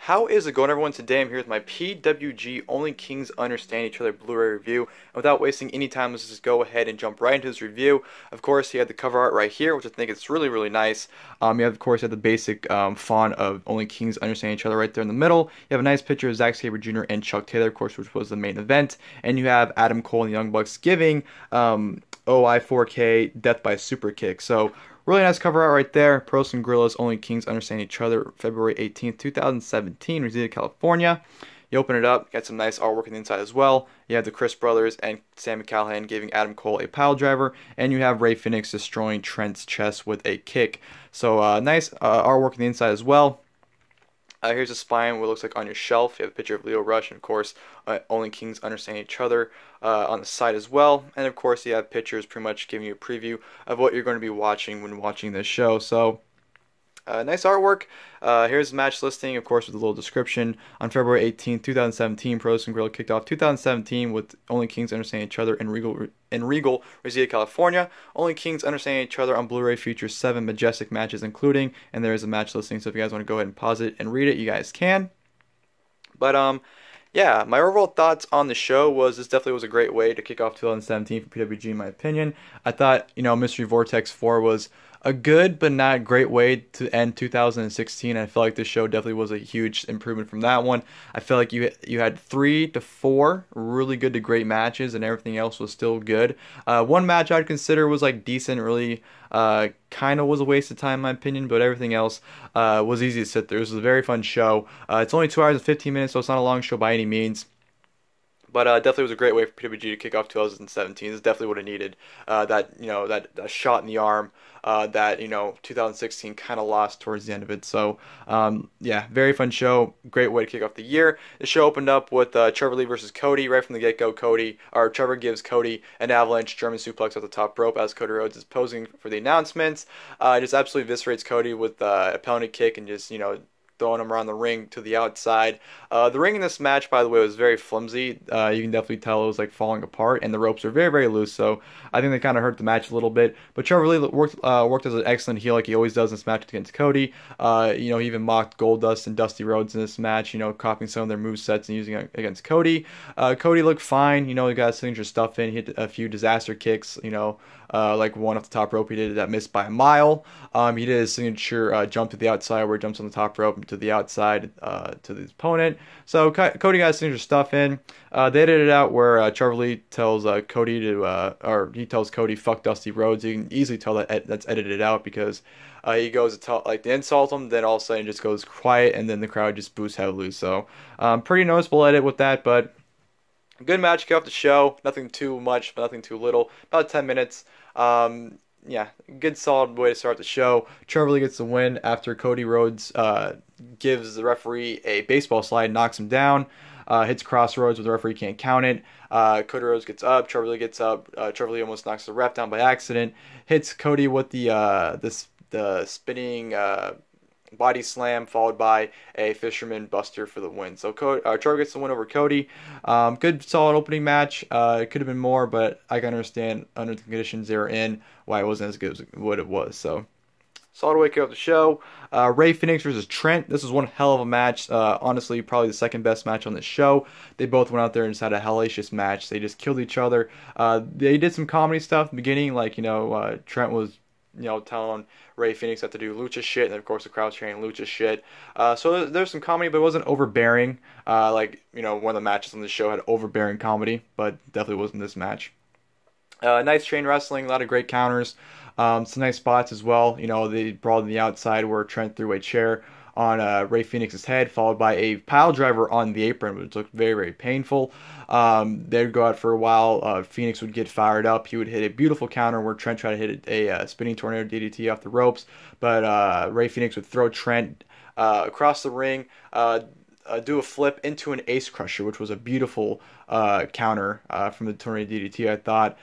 How is it going, everyone? Today I'm here with my PWG Only Kings Understand Each Other Blu-ray review. And without wasting any time, let's just go ahead and jump right into this review. Of course, you have the cover art right here, which I think is really, really nice. You have the basic font of Only Kings Understand Each Other right there in the middle. You have a nice picture of Zack Sabre Jr. and Chuck Taylor, of course, which was the main event. And you have Adam Cole and the Young Bucks giving OI 4K Death by Super Kick. So really nice cover art right there. Pros and Gorillas, Only Kings Understand Each Other, February 18th, 2017, Reseda, California. You open it up, got some nice artwork on the inside as well. You have the Chris brothers and Sami Callihan giving Adam Cole a pile driver, and you have Rey Fenix destroying Trent's chest with a kick. So nice artwork on the inside as well. Here's a spine, what it looks like on your shelf. You have a picture of Lio Rush, and of course, Only Kings Understand Each Other on the side as well. And of course, you have pictures pretty much giving you a preview of what you're going to be watching when watching this show. So, nice artwork. Here's the match listing, of course, with a little description. On February 18th, 2017, Pro Wrestling Guerrilla kicked off 2017 with Only Kings Understand Each Other in Regal, Reseda, California. Only Kings Understand Each Other on Blu-ray features 7 majestic matches including, and there is a match listing, so if you guys want to go ahead and pause it and read it, you guys can. But, yeah, my overall thoughts on the show was this definitely was a great way to kick off 2017 for PWG, in my opinion. I thought, Mystery Vortex 4 was a good but not great way to end 2016. I feel like this show definitely was a huge improvement from that one. I feel like you had 3 to 4 really good to great matches, and everything else was still good. One match I'd consider was like decent, really kind of was a waste of time in my opinion, but everything else was easy to sit through. This was a very fun show. It's only 2 hours and 15 minutes, so it's not a long show by any means. But definitely was a great way for PWG to kick off 2017. This is definitely what it needed. That shot in the arm that 2016 kind of lost towards the end of it. So yeah, very fun show. Great way to kick off the year. The show opened up with Trevor Lee versus Cody right from the get-go. Trevor gives Cody an avalanche German suplex off the top rope as Cody Rhodes is posing for the announcements. Just absolutely eviscerates Cody with a penalty kick and just throwing him around the ring to the outside. The ring in this match, by the way, was very flimsy. You can definitely tell it was like falling apart, and the ropes are very, very loose. So I think they kind of hurt the match a little bit. But Trevor Lee worked as an excellent heel, like he always does in this match against Cody. He even mocked Goldust and Dusty Rhodes in this match. Copying some of their movesets and using it against Cody. Cody looked fine. He got signature stuff in. He hit a few disaster kicks. Like one off the top rope he did that missed by a mile. He did his signature jump to the outside where he jumps on the top rope to the outside to the opponent. So Cody got his signature stuff in. They edited it out where Trevor Lee tells Cody he tells Cody fuck Dusty Rhodes. You can easily tell that that's edited out because he goes to insult him, then all of a sudden just goes quiet, and then the crowd just boos heavily. So pretty noticeable edit with that, but good match, kick off the show. Nothing too much, but nothing too little. About 10 minutes. Yeah, good solid way to start the show. Trevor Lee gets the win after Cody Rhodes gives the referee a baseball slide, knocks him down, hits Crossroads, but the referee can't count it. Cody Rhodes gets up, Trevor Lee gets up. Trevor Lee almost knocks the ref down by accident. Hits Cody with the spinning body slam, followed by a Fisherman Buster for the win. So Trevor gets the win over Cody. Good solid opening match. It could have been more, but I can understand under the conditions they were in why it wasn't as good as what it was. So solid way to kick off the show. Rey Fenix versus Trent. This was one hell of a match. Honestly, probably the second best match on the show. They both went out there and just had a hellacious match. They just killed each other. They did some comedy stuff in the beginning, like Trent was telling Rey Fenix had to do lucha shit, and of course the crowd's chanting lucha shit. So there's some comedy, but it wasn't overbearing. One of the matches on the show had overbearing comedy, but definitely wasn't this match. Nice chain wrestling, a lot of great counters, some nice spots as well. They brawled on the outside where Trent threw a chair on Rey Fenix's head, followed by a pile driver on the apron, which looked very, very painful. They'd go out for a while. Fenix would get fired up. He would hit a beautiful counter where Trent tried to hit a spinning tornado DDT off the ropes, but Rey Fenix would throw Trent across the ring, do a flip into an ace crusher, which was a beautiful counter from the tornado DDT. I thought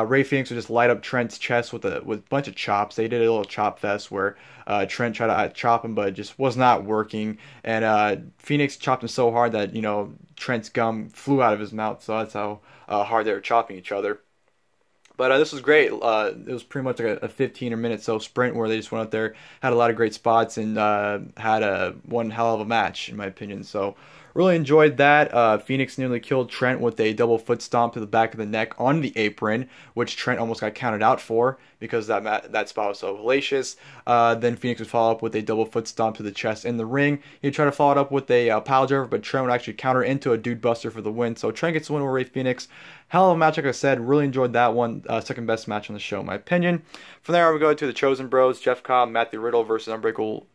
Rey Fenix would just light up Trent's chest with a bunch of chops. They did a little chop fest where Trent tried to chop him, but it just was not working. And Fenix chopped him so hard that Trent's gum flew out of his mouth. So that's how hard they were chopping each other. But this was great. It was pretty much like a 15 minute so sprint where they just went out there, had a lot of great spots, and had a one hell of a match in my opinion. So really enjoyed that. Phoenix nearly killed Trent with a double foot stomp to the back of the neck on the apron, which Trent almost got counted out for because that spot was so hellacious. Then Phoenix would follow up with a double foot stomp to the chest in the ring. He'd try to follow it up with a pile driver, but Trent would actually counter into a dude buster for the win. So Trent gets the win over Rey Fenix. Hell of a match, like I said. Really enjoyed that one. Second best match on the show, in my opinion. From there, we go to the Chosen Bros: Jeff Cobb, Matthew Riddle versus Unbreakable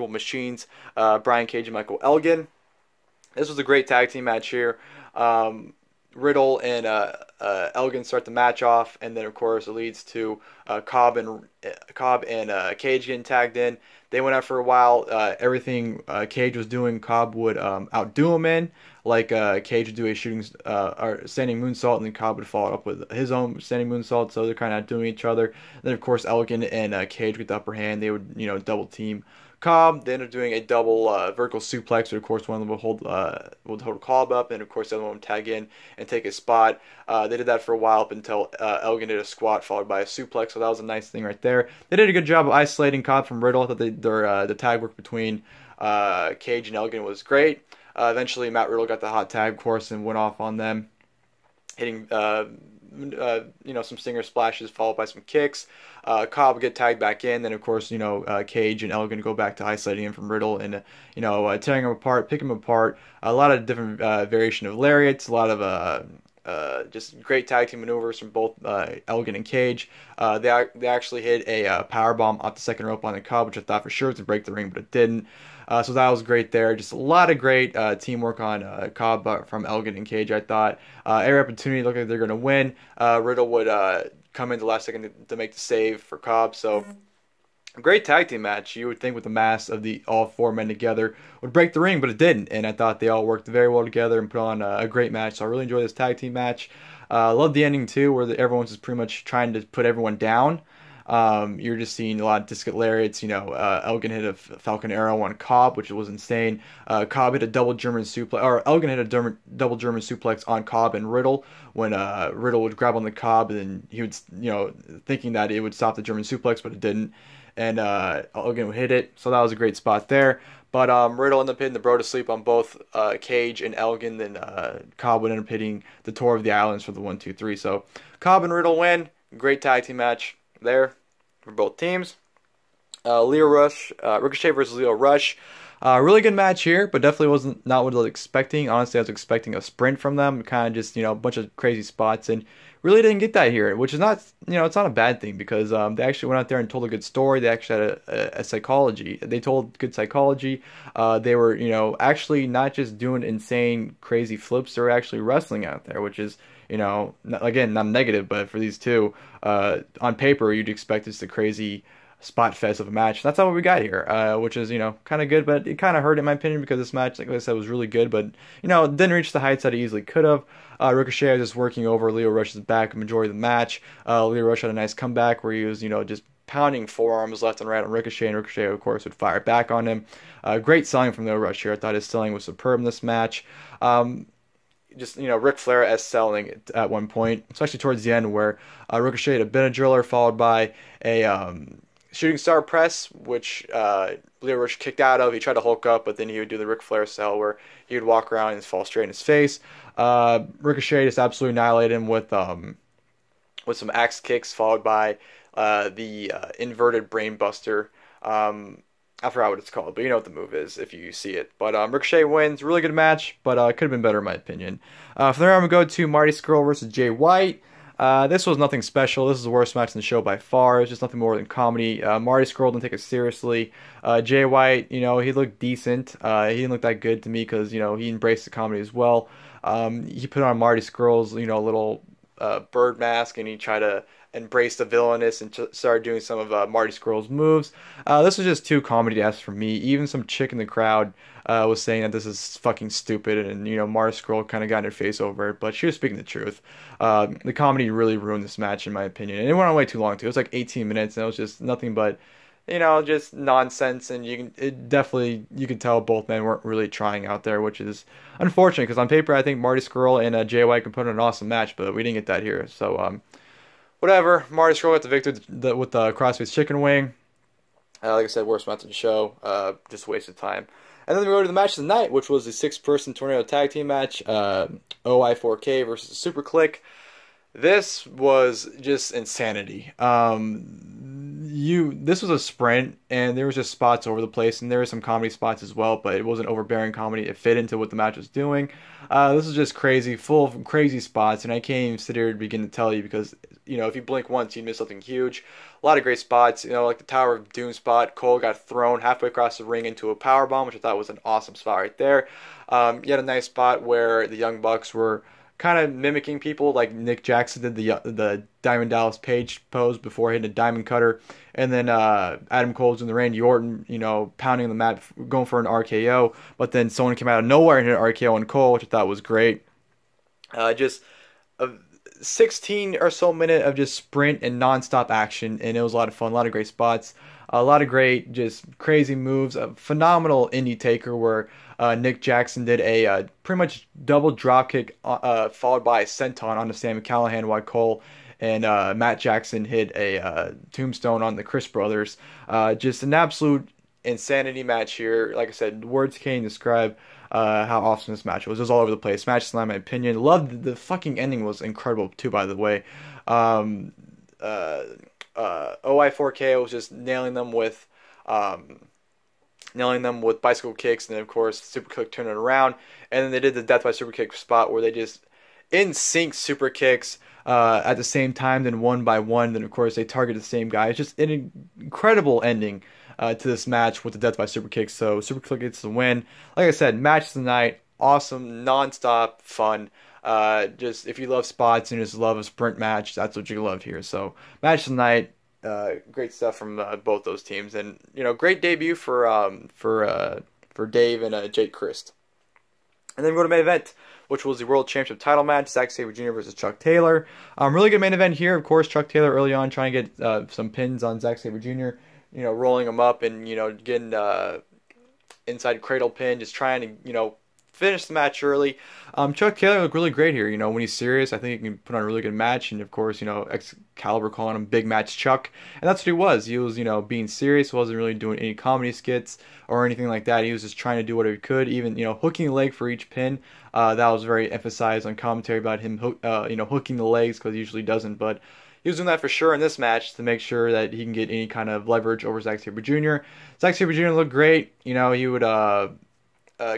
Machines, Brian Cage and Michael Elgin. This was a great tag team match here. Riddle and Elgin start the match off, and then of course it leads to Cobb and Cage getting tagged in. They went out for a while. Everything Cage was doing, Cobb would outdo him in. Like Cage would do a or standing moonsault, and then Cobb would follow up with his own standing moonsault. So they're kind of outdoing each other. Then of course Elgin and Cage get the upper hand. They would double team Cobb. They ended up doing a double vertical suplex, but of course one of them would hold Cobb up, and of course the other one would tag in and take his spot. They did that for a while up until Elgin did a squat followed by a suplex, so that was a nice thing right there. They did a good job of isolating Cobb from Riddle. I thought the tag work between Cage and Elgin was great. Eventually Matt Riddle got the hot tag, of course, and went off on them, hitting some stinger splashes followed by some kicks. Cobb would get tagged back in. Then of course Cage and Elgin go back to isolating him from Riddle and tearing him apart, picking him apart. A lot of different variation of lariats, a lot of just great tag team maneuvers from both Elgin and Cage. They actually hit a power bomb off the second rope on the Cobb, which I thought for sure was to break the ring, but it didn't. So that was great there. Just a lot of great teamwork on Cobb from Elgin and Cage, I thought. Every opportunity looked like they're going to win. Riddle would come in the last second to make the save for Cobb. So a great tag team match. You would think with the mass of all four men together would break the ring, but it didn't. And I thought they all worked very well together and put on a great match. So I really enjoyed this tag team match. I love the ending too, where everyone's just pretty much trying to put everyone down. You're just seeing a lot of discus lariats. Elgin hit a Falcon Arrow on Cobb, which was insane. Cobb hit a double German suplex, or Elgin hit a double German suplex on Cobb and Riddle when Riddle would grab on the Cobb, and then he would, thinking that it would stop the German suplex, but it didn't. And Elgin would hit it, so that was a great spot there. But Riddle ended up hitting the bro to sleep on both Cage and Elgin. Then Cobb would end up hitting the Tour of the Islands for the 1-2-3. So Cobb and Riddle win. Great tag team match there for both teams. Ricochet versus Leo Rush. Really good match here, but definitely not what I was expecting. Honestly, I was expecting a sprint from them, kind of just a bunch of crazy spots, and really didn't get that here, which is not it's not a bad thing because they actually went out there and told a good story. They actually had a psychology. They told good psychology. They were actually not just doing insane crazy flips. They were actually wrestling out there, which is again, not negative, but for these two, on paper, you'd expect just a crazy spot fest of a match. That's not what we got here, which is, kind of good, but it kind of hurt in my opinion because this match, like I said, was really good, but, didn't reach the heights that it easily could have. Ricochet was just working over Leo Rush's back the majority of the match. Leo Rush had a nice comeback where he was, just pounding forearms left and right on Ricochet, and Ricochet, of course, would fire back on him. Great selling from Leo Rush here. I thought his selling was superb in this match. Ric Flair-esque selling at one point, especially towards the end where Ricochet had a Benadryller followed by a shooting star press, which Leo Rush kicked out of. He tried to Hulk up, but then he would do the Ric Flair style where he would walk around and fall straight in his face. Ricochet just absolutely annihilated him with some axe kicks followed by the inverted brain buster. I forgot what it's called, but you know what the move is if you see it. But Ricochet wins. Really good match, but could have been better in my opinion. From there, I'm going to go to Marty Scurll versus Jay White. This was nothing special. This is the worst match in the show by far. It's just nothing more than comedy. Marty Scurll didn't take it seriously. Jay White, he looked decent. He didn't look that good to me because, he embraced the comedy as well. He put on Marty Scurll's, little bird mask, and he tried to embrace the villainous and started doing some of Marty Scurll's moves. This was just too comedy-esque for me. Even some chick in the crowd was saying that this is fucking stupid, and Marty Scurll kind of got in her face over it, but she was speaking the truth. The comedy really ruined this match in my opinion, and it went on way too long too. It was like 18 minutes, and it was just nothing but just nonsense, and you could tell both men weren't really trying out there, which is unfortunate because on paper I think Marty Scurll and Jay White can put on an awesome match, but we didn't get that here. So whatever. Marty Scurll got the victory with the crossface chicken wing. Like I said, worst match of the show. Just wasted time. And then we go to the match of the night, which was the 6-person Tornado Tag Team match. OI4K versus Super Click. This was just insanity. This was a sprint, and there was just spots over the place, and there were some comedy spots as well, but it wasn't overbearing comedy. It fit into what the match was doing. This was just crazy, full of crazy spots, and I can't even sit here and begin to tell you because, if you blink once, you'd miss something huge. A lot of great spots, like the Tower of Doom spot. Cole got thrown halfway across the ring into a powerbomb, which I thought was an awesome spot right there. You had a nice spot where the Young Bucks were kind of mimicking people like Nick Jackson did the Diamond Dallas Page pose before hitting a Diamond Cutter, and then Adam Cole's in the Randy Orton, pounding on the mat, going for an RKO, but then someone came out of nowhere and hit an RKO on Cole, which I thought was great. Just a 16 or so minute of just sprint and non-stop action, and it was a lot of fun, a lot of great spots, a lot of great, just crazy moves, a phenomenal indie taker where Nick Jackson did a pretty much double dropkick followed by a senton on the Sami Callihan, while Cole and Matt Jackson hit a tombstone on the Chris brothers. Just an absolute insanity match here. Like I said, words can't describe how awesome this match was. It was all over the place. Match in my opinion. Loved the fucking ending, was incredible too, by the way. OI4K was just nailing them with bicycle kicks, and then of course Super Kick turning it around, and then they did the Death by Super Kick spot where they just in sync super kicks at the same time, then one by one, then of course they target the same guy. It's just an incredible ending to this match with the Death by Super Kick. So Super Kick gets the win. Like I said, match of the night, awesome, non-stop fun. Just if you love spots and you just love a sprint match, that's what you love here. So match of the night. Great stuff from both those teams, and great debut for Dave and Jake Crist. And then we go to main event, which was the World Championship title match: Zack Sabre Jr. versus Chuck Taylor. Really good main event here. Of course, Chuck Taylor early on trying to get some pins on Zack Sabre Jr. Rolling him up and getting inside cradle pin, just trying to finish the match early. Chuck Taylor looked really great here. When he's serious, I think he can put on a really good match. And of course, Excalibur calling him Big Match Chuck, and that's what he was. He was, being serious. Wasn't really doing any comedy skits or anything like that. He was just trying to do whatever he could. Even hooking the leg for each pin. That was very emphasized on commentary about him, hooking the legs, because he usually doesn't, but he was doing that for sure in this match to make sure that he can get any kind of leverage over Zack Sabre Jr. Zack Sabre Jr. looked great. He would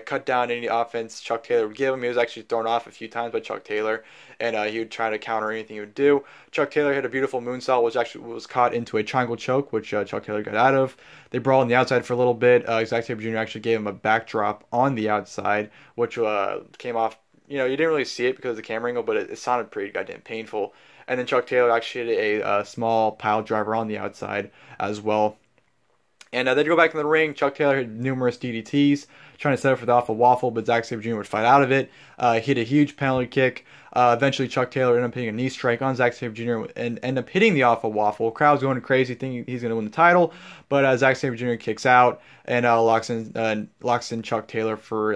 cut down any offense Chuck Taylor would give him. He was actually thrown off a few times by Chuck Taylor, and he would try to counter anything he would do. Chuck Taylor hit a beautiful moonsault, which actually was caught into a triangle choke, which Chuck Taylor got out of. They brawled on the outside for a little bit. Zack Sabre Jr. actually gave him a backdrop on the outside, which came off. You didn't really see it because of the camera angle, but it sounded pretty goddamn painful. And then Chuck Taylor actually hit a small pile driver on the outside as well. And then go back in the ring. Chuck Taylor hit numerous DDTs, trying to set up for the Alpha Waffle, but Zack Sabre Jr. would fight out of it. Hit a huge penalty kick. Eventually, Chuck Taylor ended up hitting a knee strike on Zack Sabre Jr. and ended up hitting the Alpha Waffle. Crowd's going crazy, thinking he's going to win the title, but Zack Sabre Jr. kicks out and locks in Chuck Taylor for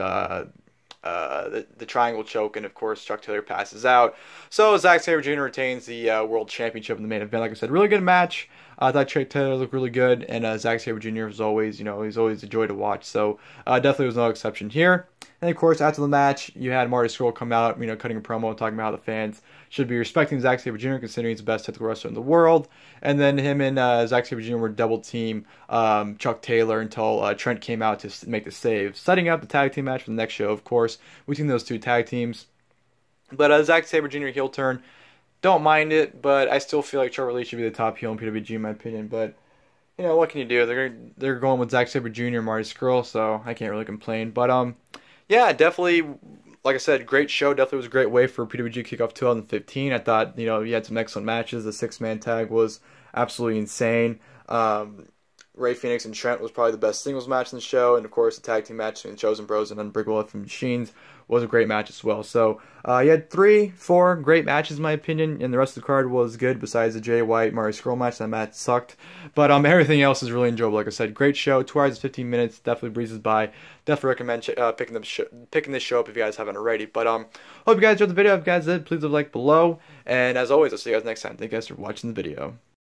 the triangle choke, and of course Chuck Taylor passes out. So Zack Sabre Jr. retains the World Championship in the main event. Like I said, really good match. I thought Chuck Taylor looked really good, and Zack Sabre Jr. was always, he's always a joy to watch. So definitely was no exception here. And of course, after the match, you had Marty Scurll come out, cutting a promo, talking about how the fans should be respecting Zack Sabre Jr., considering he's the best technical wrestler in the world. And then him and Zack Sabre Jr. were double team Chuck Taylor until Trent came out to make the save, setting up the tag team match for the next show. Of course, we've seen those two tag teams. But Zack Sabre Jr. heel turn, don't mind it, but I still feel like Trevor Lee should be the top heel in PWG in my opinion. But what can you do? They're going with Zack Sabre Jr. and Marty Scurll, so I can't really complain. But yeah, definitely, like I said, great show. Definitely was a great way for PWG Kickoff 2015. I thought, you had some excellent matches. The 6-man tag was absolutely insane. Ray Phoenix and Trent was probably the best singles match in the show, and of course the tag team match between the Chosen Bros and Unbreakable from Machines was a great match as well. So you had 3-4 great matches in my opinion, and the rest of the card was good besides the Jay White Mario Scurll match. That match sucked, but everything else is really enjoyable. Like I said, great show, 2 hours and 15 minutes, definitely breezes by. Definitely recommend picking this show up if you guys haven't already. But hope you guys enjoyed the video. If you guys did, please leave a like below, and as always, I'll see you guys next time. Thank you guys for watching the video.